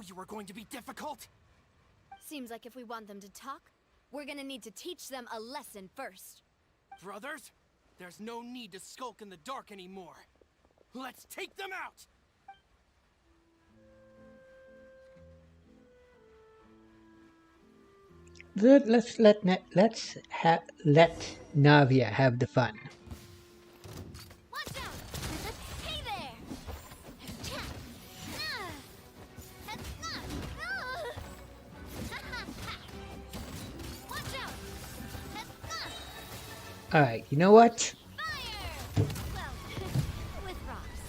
you were going to be difficult. Seems like if we want them to talk, we're gonna need to teach them a lesson first. Brothers, there's no need to skulk in the dark anymore. Let's take them out! Let Navia have the fun. Watch out! Hey there! Watch out! Alright, you know what? Fire! Well, with rocks.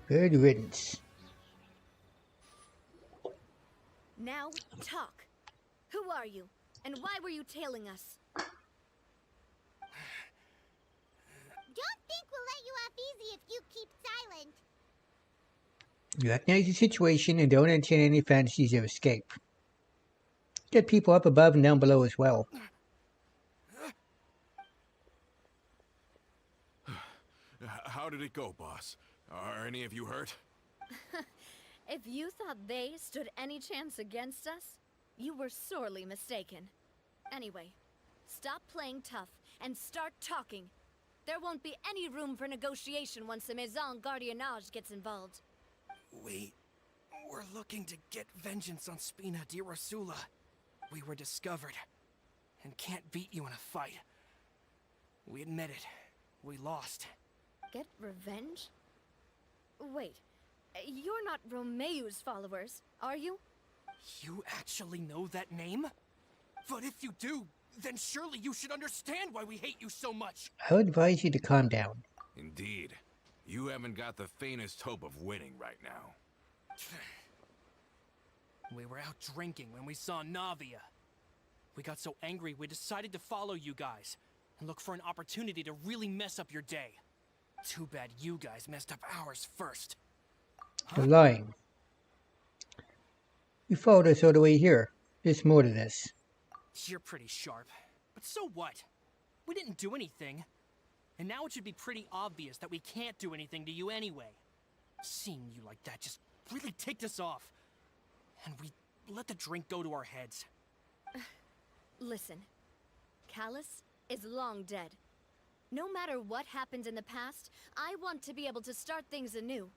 Good riddance. Now, talk. Who are you? And why were you tailing us? Don't think we'll let you off easy if you keep silent. You recognize the situation and don't entertain any fantasies of escape. Get people up above and down below as well. How did it go, boss? Are any of you hurt? If you thought they stood any chance against us, you were sorely mistaken. Anyway, stop playing tough and start talking. There won't be any room for negotiation once the Maison Gardiennage gets involved. We're looking to get vengeance on Spina di Rosula. We were discovered and can't beat you in a fight. We admit it. We lost. Get revenge? Wait, you're not Romeu's followers, are you? You actually know that name? But if you do, then surely you should understand why we hate you so much. I would advise you to calm down. Indeed. You haven't got the faintest hope of winning right now. We were out drinking when we saw Navia. We got so angry we decided to follow you guys and look for an opportunity to really mess up your day. Too bad you guys messed up ours first. You're lying. You followed us all the way here. There's more to this. You're pretty sharp. But so what? We didn't do anything. And now it should be pretty obvious that we can't do anything to you anyway. Seeing you like that just really ticked us off. And we let the drink go to our heads. Listen, Callus is long dead. No matter what happened in the past, I want to be able to start things anew.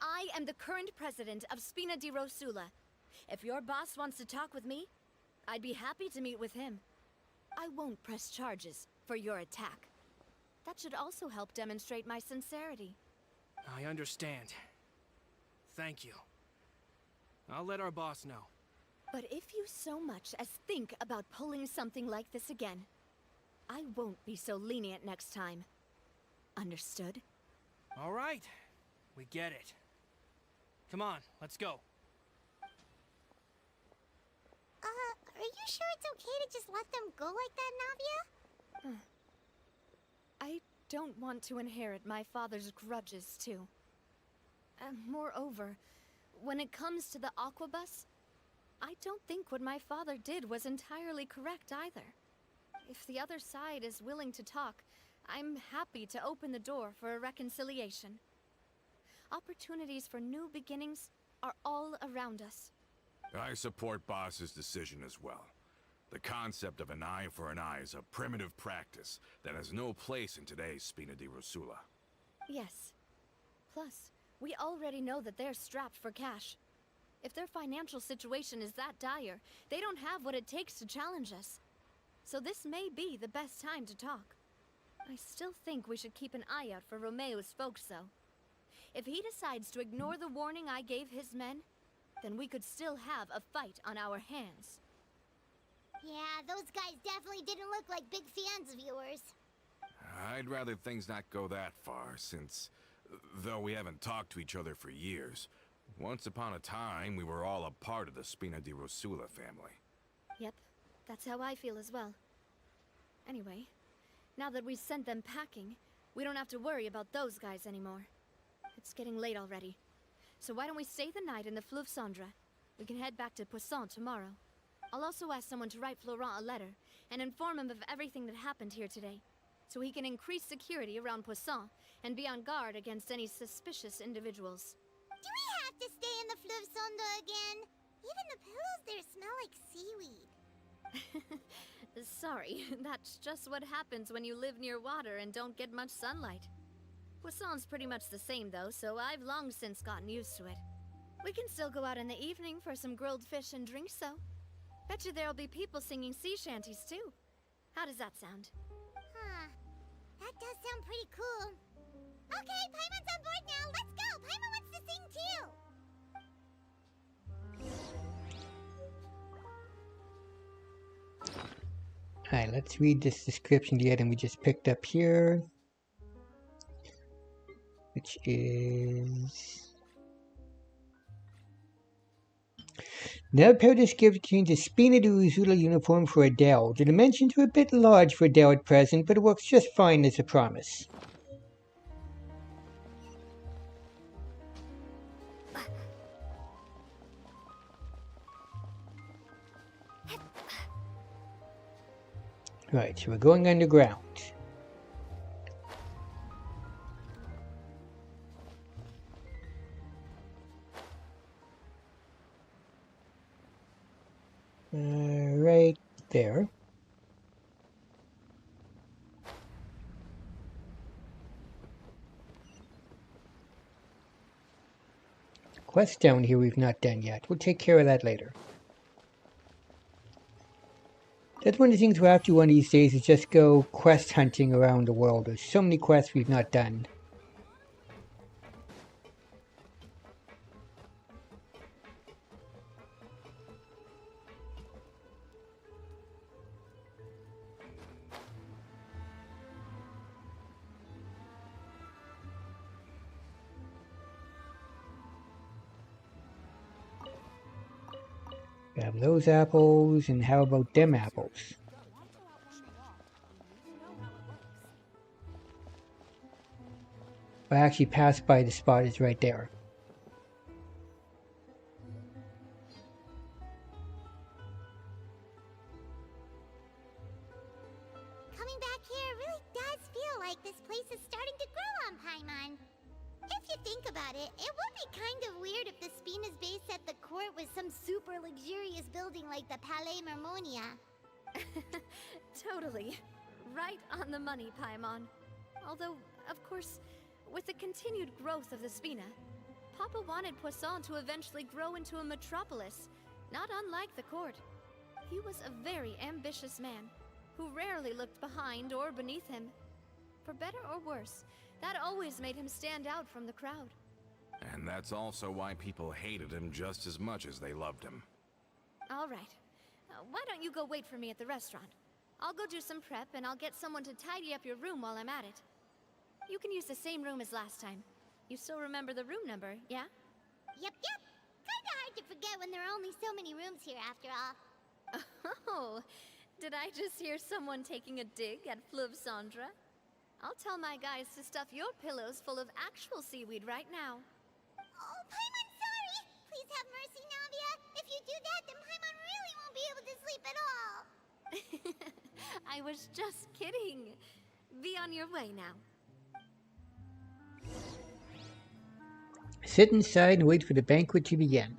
I am the current president of Spina di Rosula. If your boss wants to talk with me, I'd be happy to meet with him. I won't press charges for your attack. That should also help demonstrate my sincerity. I understand. Thank you. I'll let our boss know. But if you so much as think about pulling something like this again, I won't be so lenient next time. Understood? All right. We get it. Come on, let's go. Are you sure it's okay to just let them go like that, Navia? I don't want to inherit my father's grudges, too. Moreover, when it comes to the Aquabus, I don't think what my father did was entirely correct either. If the other side is willing to talk, I'm happy to open the door for a reconciliation. Opportunities for new beginnings are all around us. I support Boss's decision as well. The concept of an eye for an eye is a primitive practice that has no place in today's Spina di Rosula. Yes. Plus, we already know that they're strapped for cash. If their financial situation is that dire, they don't have what it takes to challenge us. So this may be the best time to talk. I still think we should keep an eye out for Romeu's folks, though. If he decides to ignore the warning I gave his men, then we could still have a fight on our hands. Yeah, those guys definitely didn't look like big fans of yours. I'd rather things not go that far, since, though we haven't talked to each other for years, once upon a time we were all a part of the Spina di Rosula family. Yep, that's how I feel as well. Anyway, now that we've sent them packing, we don't have to worry about those guys anymore. It's getting late already. So why don't we stay the night in the Fleuve Cendre? We can head back to Poisson tomorrow. I'll also ask someone to write Florent a letter and inform him of everything that happened here today. so he can increase security around Poisson and be on guard against any suspicious individuals. Do we have to stay in the Fleuve Sonde again? Even the pillows there smell like seaweed. Sorry, that's just what happens when you live near water and don't get much sunlight. Poisson's pretty much the same though, so I've long since gotten used to it. We can still go out in the evening for some grilled fish and drinks though. Bet you there'll be people singing sea shanties too. How does that sound? Huh. That does sound pretty cool. Okay, Paimon's on board now. Let's go! Paimon wants to sing too! Alright, let's read this description of the item we just picked up here. Which is... Now Paradise gives change a Spina de Rosula uniform for Adele. The dimensions were a bit large for Adele at present, but it works just fine as a promise. Right, so we're going underground. Right there. Quest down here we've not done yet. We'll take care of that later. That's one of the things we'll have to do one of these days is just go quest hunting around the world. There's so many quests we've not done. Grab those apples, and how about them apples? I actually passed by the spot, is right there. Coming back here really does feel like this place is starting to grow on Paimon. If you think about it, it would be kind of weird if the Spina's base at the court was some super luxurious building like the Palais Mermonia. Totally. Right on the money, Paimon. Although, of course, with the continued growth of the Spina, Papa wanted Poisson to eventually grow into a metropolis, not unlike the court. He was a very ambitious man, who rarely looked behind or beneath him. For better or worse, that always made him stand out from the crowd. And that's also why people hated him just as much as they loved him. All right. Why don't you go wait for me at the restaurant? I'll go do some prep, and I'll get someone to tidy up your room while I'm at it. You can use the same room as last time. You still remember the room number, yeah? Yep. Kinda hard to forget when there are only so many rooms here after all. Oh, did I just hear someone taking a dig at Fleuve Sonde? I'll tell my guys to stuff your pillows full of actual seaweed right now. Oh, Paimon, sorry! Please have mercy, Navia! If you do that, then Paimon really won't be able to sleep at all! I was just kidding. Be on your way now. Sit inside and wait for the banquet to begin.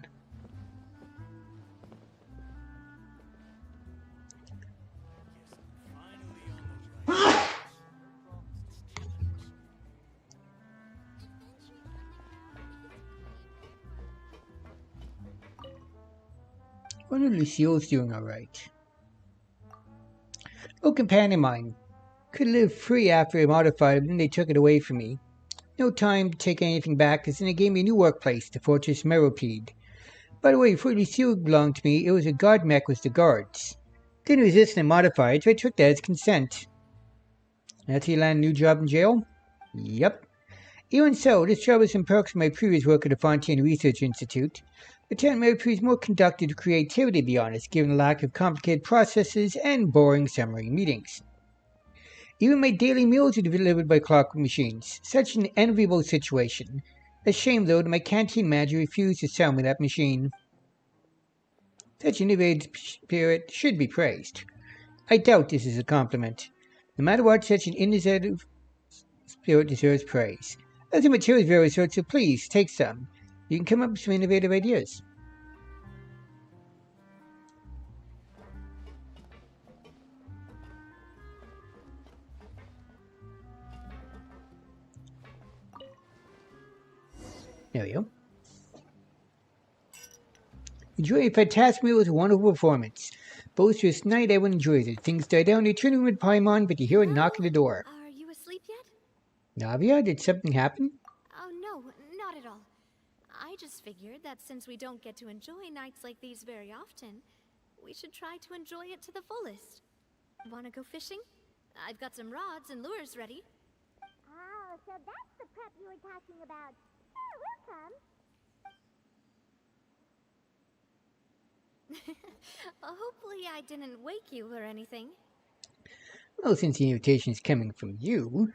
I wonder if Lucille's doing alright. Oh, companion mine. Could live free after I modified it, but then they took it away from me. No time to take anything back, because then they gave me a new workplace, the Fortress Meropide. By the way, before Lucille belonged to me, it was a guard mech with the guards. Didn't resist and modify it, so I took that as consent. That's how you land a new job in jail? Yep. Even so, this job has some perks from my previous work at the Fontaine Research Institute. Lieutenant Meropide is more conducive to creativity, to be honest, given the lack of complicated processes and boring summary meetings. Even my daily meals are delivered by clockwork machines. Such an enviable situation. A shame, though, that my canteen manager refused to sell me that machine. Such innovative spirit should be praised. I doubt this is a compliment. No matter what, such an innovative spirit deserves praise. As the material is very short, so please take some. You can come up with some innovative ideas. There we go. Enjoy a fantastic meal with a wonderful performance. Boisterous night, everyone enjoys it. Things die down, you turn in with Paimon, but you hear a knock at the door. Are you asleep yet? Navia, did something happen? Oh, no, not at all. I just figured that since we don't get to enjoy nights like these very often, we should try to enjoy it to the fullest. Wanna go fishing? I've got some rods and lures ready. Oh, so that's the prep you were talking about. Sure, we'll come. Hopefully I didn't wake you or anything. Well, since the invitation is coming from you.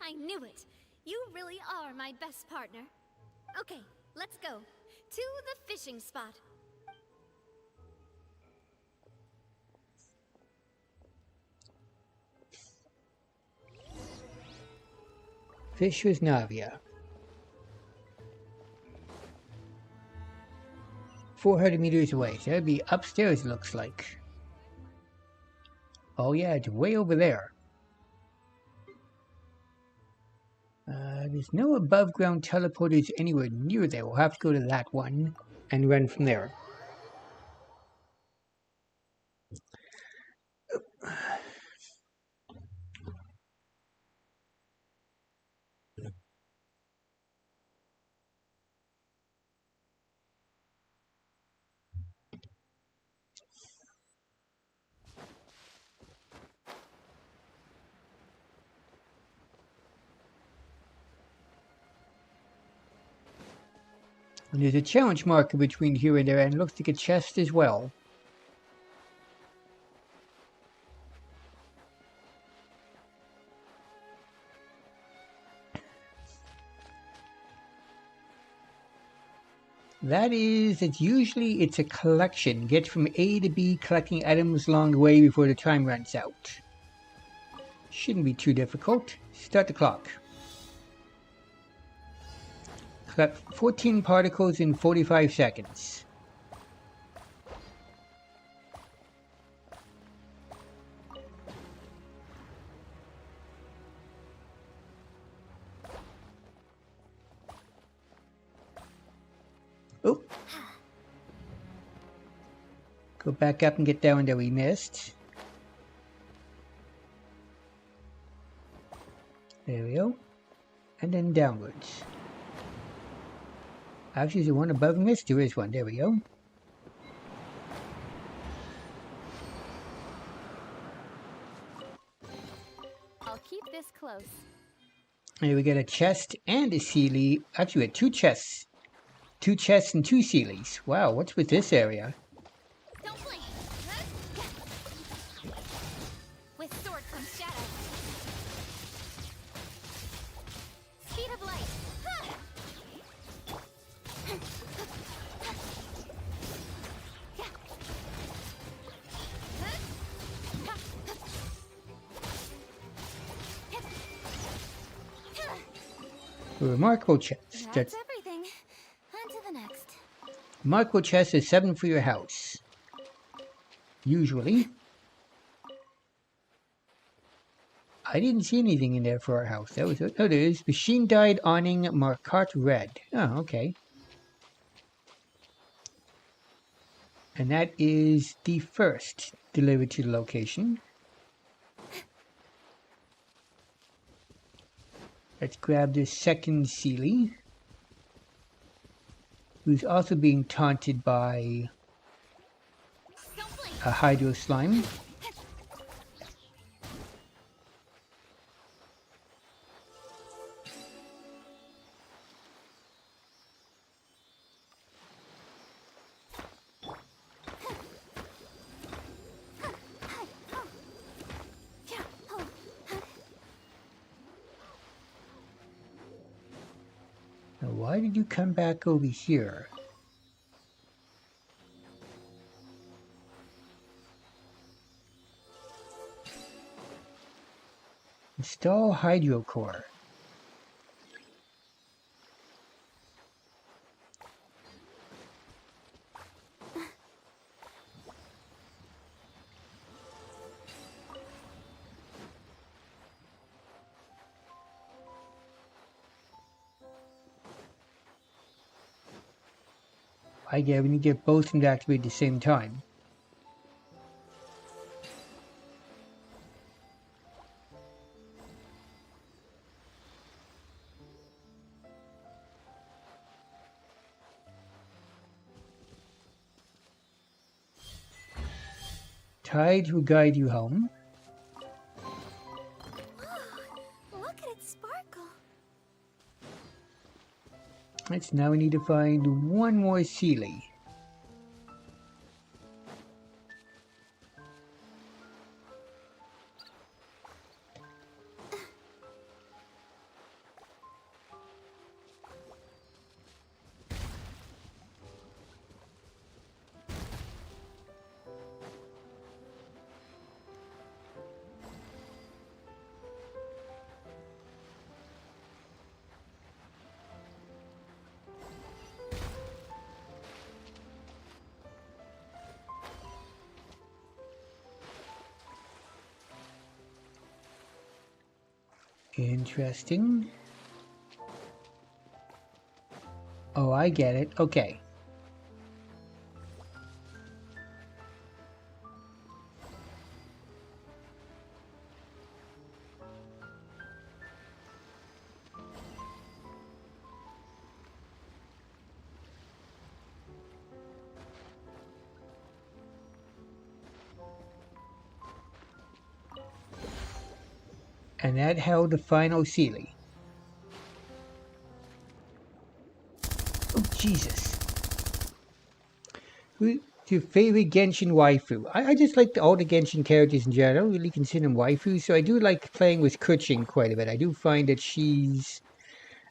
I knew it. You really are my best partner. Okay, let's go. To the fishing spot. Fish with Navia. 400 meters away, so that'd be upstairs, it looks like. Oh yeah, it's way over there. There's no above ground teleporters anywhere near there. We'll have to go to that one and run from there. And there's a challenge marker between here and there, and it looks like a chest as well. It's a collection. Get from A to B, collecting items along the way before the time runs out. Shouldn't be too difficult. Start the clock. Collect 14 particles in 45 seconds. Oh. Go back up and get that one that we missed. There we go. And then downwards. Actually, is there one above this? There is one. There we go. I'll keep this close. Here we get a chest and a Sealy. Actually, we had two chests. 2 chests and 2 Sealies. Wow, what's with this area? Don't blink. With sword comes shadow. Speed of light. A remarkable chest. That's everything. On to the next. Remarkable chest is 7 for your house. Usually. I didn't see anything in there for our house. That was it. Oh, there is. Machine dyed awning Marcot red. Oh, okay. And that is the first delivered to the location. Let's grab this second Sealy, who's also being taunted by a Hydro Slime. Now, why did you come back over here? Install hydrocore. I get when you get both of them to activate at the same time. Tide will guide you home. Look at it sparkle. Right, now we need to find one more Sealy. Interesting. Oh, I get it. Okay. And that held the final Sealy. Oh, Jesus. Who's your favorite Genshin waifu? I just like all the Genshin characters in general. I don't really consider them waifus, so I do like playing with Keqing quite a bit. I do find that she's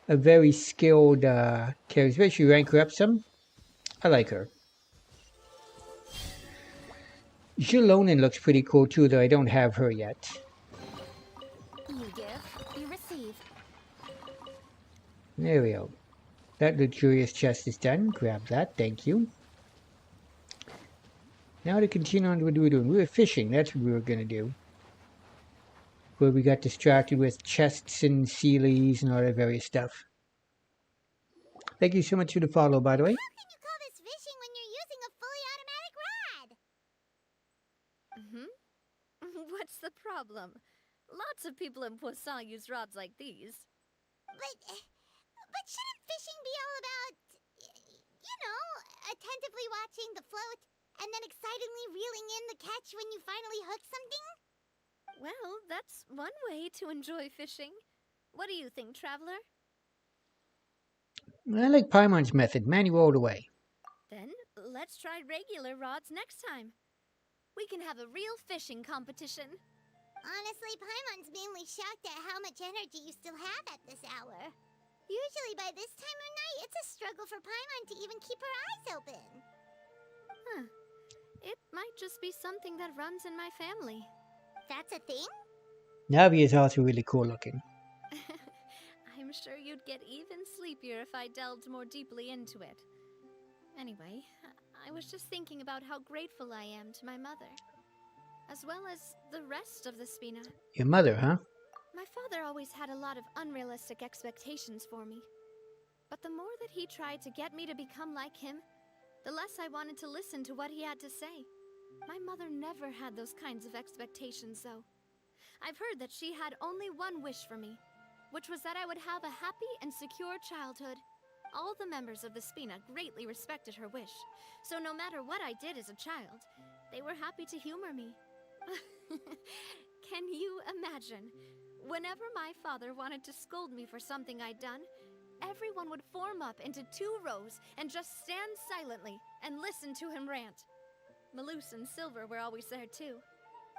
a very skilled character, especially rank her up some. I like her. Jilonin looks pretty cool too, though I don't have her yet. You give, you receive. There we go. That luxurious chest is done. Grab that, thank you. Now to continue on what we were doing. We were fishing, that's what we were going to do. Where we got distracted with chests and Sealies and all that various stuff. Thank you so much for the follow, by the way. How can you call this fishing when you're using a fully automatic rod? What's the problem? Lots of people in Poisson use rods like these. But shouldn't fishing be all about, you know, attentively watching the float and then excitedly reeling in the catch when you finally hook something? Well, that's one way to enjoy fishing. What do you think, Traveler? I like Paimon's method, manual all the way. Then let's try regular rods next time. We can have a real fishing competition. Honestly, Paimon's mainly shocked at how much energy you still have at this hour. Usually by this time of night, it's a struggle for Paimon to even keep her eyes open. Huh. It might just be something that runs in my family. That's a thing? Navi is also really cool looking. I'm sure you'd get even sleepier if I delved more deeply into it. Anyway, I was just thinking about how grateful I am to my mother, as well as the rest of the Spina. Your mother, huh? My father always had a lot of unrealistic expectations for me. But the more that he tried to get me to become like him, the less I wanted to listen to what he had to say. My mother never had those kinds of expectations, though. I've heard that she had only one wish for me, which was that I would have a happy and secure childhood. All the members of the Spina greatly respected her wish, so no matter what I did as a child, they were happy to humor me. Can you imagine? Whenever my father wanted to scold me for something I'd done, everyone would form up into 2 rows and just stand silently and listen to him rant. Malus and Silver were always there too.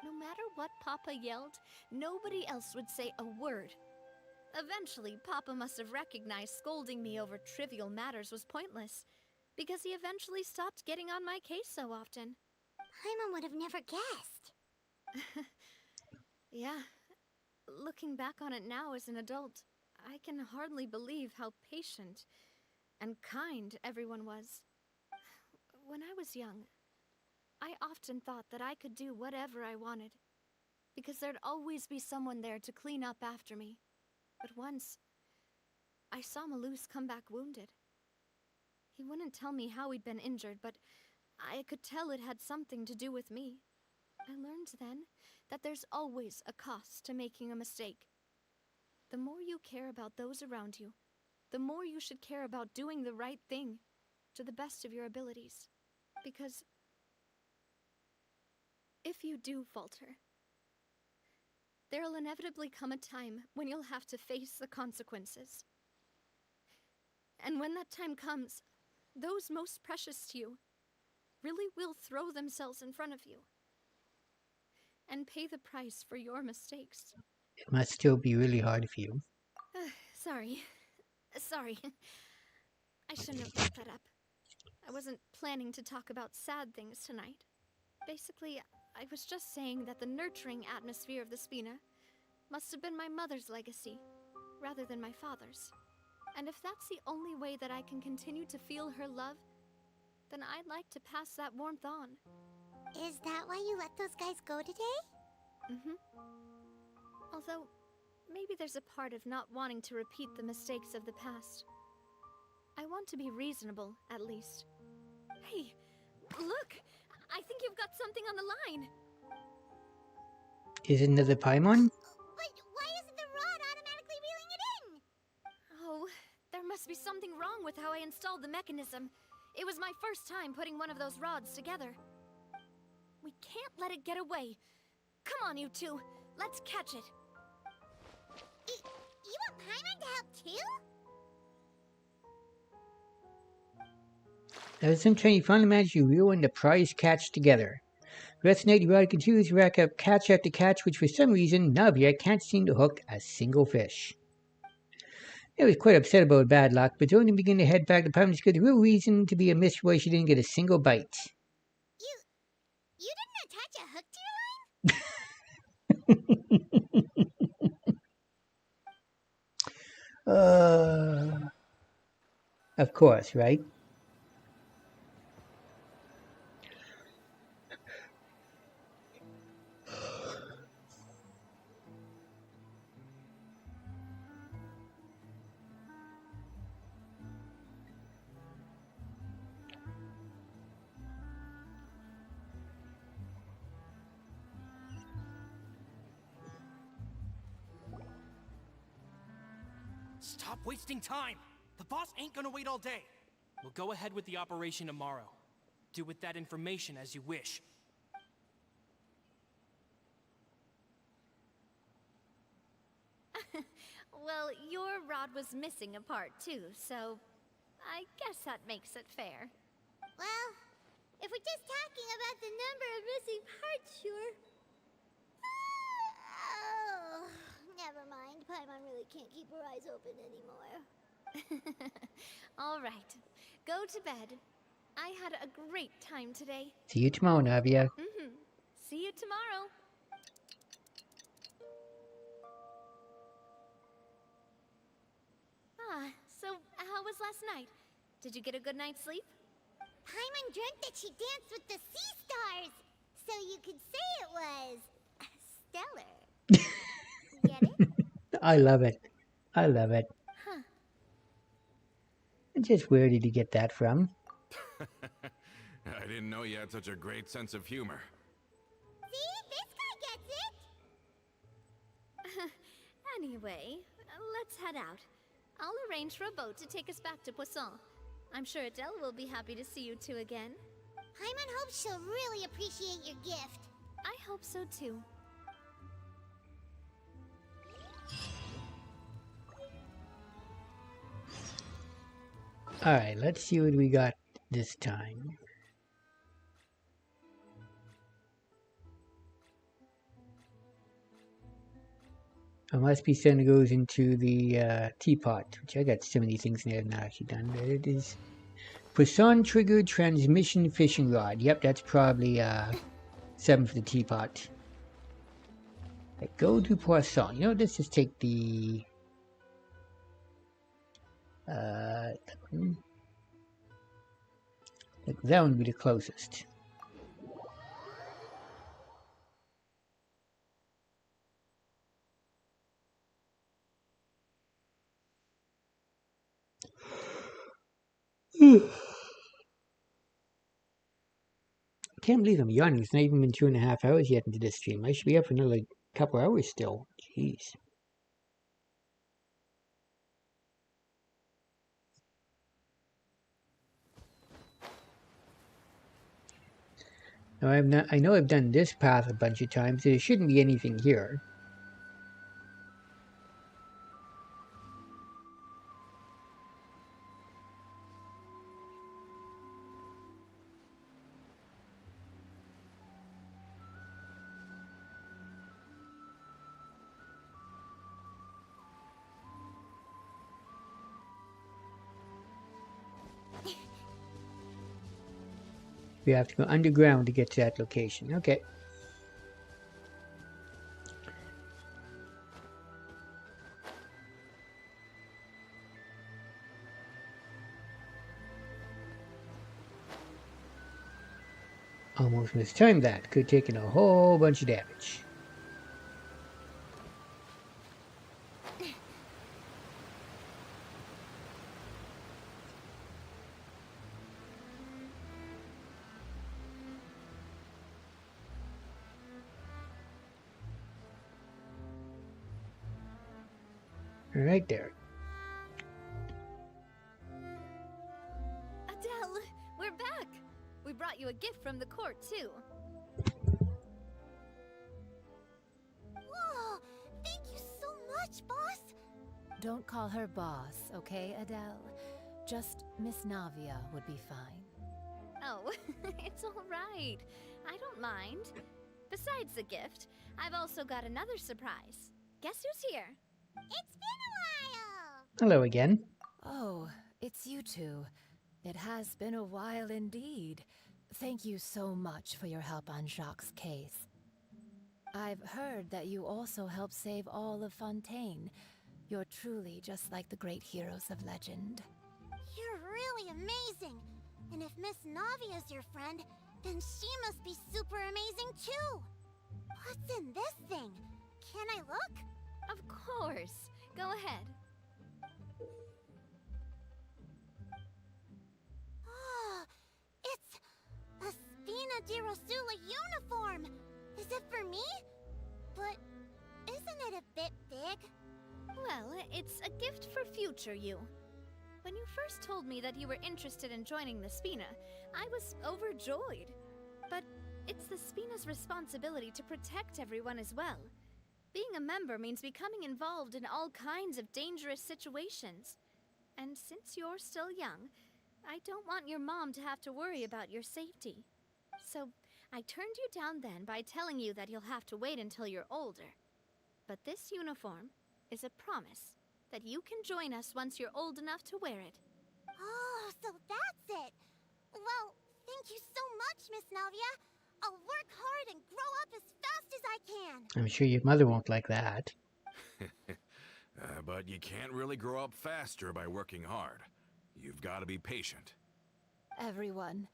No matter what Papa yelled, nobody else would say a word. Eventually, Papa must have recognized scolding me over trivial matters was pointless, because he eventually stopped getting on my case so often. Paimon would have never guessed. Yeah. Looking back on it now as an adult, I can hardly believe how patient and kind everyone was. When I was young, I often thought that I could do whatever I wanted, because there'd always be someone there to clean up after me. But once, I saw Malus come back wounded. He wouldn't tell me how he'd been injured, but I could tell it had something to do with me. I learned then that there's always a cost to making a mistake. The more you care about those around you, the more you should care about doing the right thing to the best of your abilities. Because if you do falter, there'll inevitably come a time when you'll have to face the consequences. And when that time comes, those most precious to you really will throw themselves in front of you and pay the price for your mistakes. It must still be really hard for you. Sorry. I shouldn't have brought that up. I wasn't planning to talk about sad things tonight. Basically, I was just saying that the nurturing atmosphere of the Spina must have been my mother's legacy, rather than my father's. And if that's the only way that I can continue to feel her love, then I'd like to pass that warmth on. Is that why you let those guys go today? Mm-hmm. Although, maybe there's a part of not wanting to repeat the mistakes of the past. I want to be reasonable, at least. Hey, look! I think you've got something on the line! Is it another Paimon? But why isn't the rod automatically reeling it in? Oh, there must be something wrong with how I installed the mechanism. It was my first time putting one of those rods together. We can't let it get away. Come on, you two. Let's catch it. You want Paimon to help too? At some time, you finally managed to reel in the prize catch together. Resonate, the rod continues to rack up catch after catch, which for some reason, Navia can't seem to hook a single fish. I was quite upset about bad luck, but only began to head back to Paimon to get the real reason to be amiss why she didn't get a single bite. You didn't attach a hook to your line? Of course, right? Stop wasting time! The boss ain't gonna wait all day. We'll go ahead with the operation tomorrow. Do with that information as you wish. Well, your rod was missing a part too, so I guess that makes it fair. Well, if we're just talking about the number of missing parts, sure. Oh, never mind. Paimon really can't keep her eyes open anymore. All right, go to bed. I had a great time today. See you tomorrow, Navia. See you tomorrow. So how was last night? Did you get a good night's sleep? Paimon dreamt that she danced with the sea stars, so you could say it was stellar. Get it? I love it. I love it. Huh. Just where did you get that from? I didn't know you had such a great sense of humor. See? This guy gets it! Anyway, let's head out. I'll arrange for a boat to take us back to Poisson. I'm sure Adele will be happy to see you two again. Paimon hopes she'll really appreciate your gift. I hope so too. Alright, let's see what we got this time. I must be sending goes into the teapot, which I got so many things in there I've not actually done. There it is. Poisson triggered transmission fishing rod. Yep, that's probably 7 for the teapot. Right, go to Poisson. You know, let's just take the... that one would be the closest. Can't believe I'm yawning. It's not even been 2.5 hours yet into this stream. I should be up for another couple hours still. Jeez. Now I know I've done this path a bunch of times. There shouldn't be anything here. We have to go underground to get to that location. Okay. Almost mistimed that. Could have taken a whole bunch of damage. Right there. Adele, we're back! We brought you a gift from the court, too. Whoa! Thank you so much, boss! Don't call her boss, okay, Adele? Just Miss Navia would be fine. Oh, it's all right. I don't mind. Besides the gift, I've also got another surprise. Guess who's here? It's been a while! Hello again. Oh, it's you two. It has been a while indeed. Thank you so much for your help on Jacques' case. I've heard that you also helped save all of Fontaine. You're truly just like the great heroes of legend. You're really amazing! And if Miss Navia's your friend, then she must be super amazing too! What's in this thing? Can I look? Of course. Go ahead. Oh, it's a Spina di Rosula uniform! Is it for me? But isn't it a bit big? Well, it's a gift for future you. When you first told me that you were interested in joining the Spina, I was overjoyed. But it's the Spina's responsibility to protect everyone as well. Being a member means becoming involved in all kinds of dangerous situations. And since you're still young, I don't want your mom to have to worry about your safety. So I turned you down then by telling you that you'll have to wait until you're older. But this uniform is a promise that you can join us once you're old enough to wear it. Oh, so that's it! Well, thank you so much, Miss Navia! I'll work hard and grow up as fast as I can! I'm sure your mother won't like that. But you can't really grow up faster by working hard. You've got to be patient. Everyone,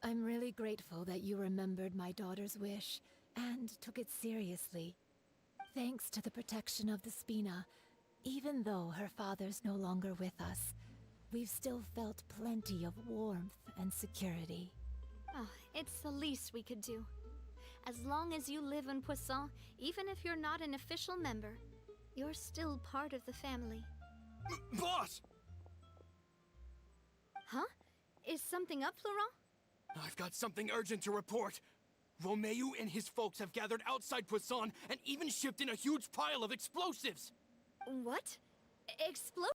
I'm really grateful that you remembered my daughter's wish and took it seriously. Thanks to the protection of the Spina, even though her father's no longer with us, we've still felt plenty of warmth and security. Oh, it's the least we could do. As long as you live in Poisson, even if you're not an official member, you're still part of the family. Boss! Huh? Is something up, Florent? I've got something urgent to report. Romeu and his folks have gathered outside Poisson and even shipped in a huge pile of explosives. What? Explosives?